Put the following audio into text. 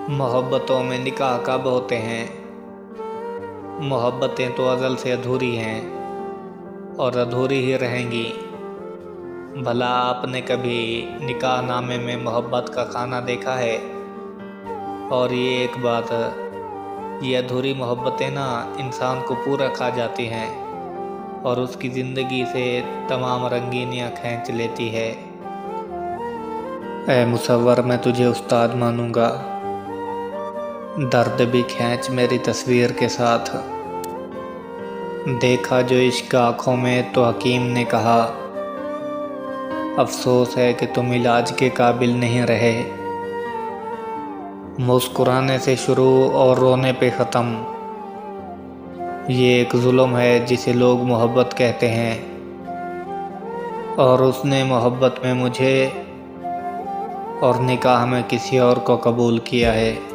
मोहब्बतों में निकाह कब होते हैं। मोहब्बतें तो अज़ल से अधूरी हैं और अधूरी ही रहेंगी। भला आपने कभी निकाह नामे में मोहब्बत का खाना देखा है। और ये एक बात, ये अधूरी मोहब्बतें ना इंसान को पूरा खा जाती हैं और उसकी ज़िंदगी से तमाम रंगीनियाँ खींच लेती है। ऐ मुसव्वर, मैं तुझे उस्ताद मानूंगा, दर्द भी खींच मेरी तस्वीर के साथ। देखा जो इश्क आँखों में तो हकीम ने कहा, अफसोस है कि तुम इलाज के काबिल नहीं रहे। मुस्कुराने से शुरू और रोने पे ख़त्म, ये एक जुल्म है जिसे लोग मोहब्बत कहते हैं। और उसने मोहब्बत में मुझे और निकाह में किसी और को कबूल किया है।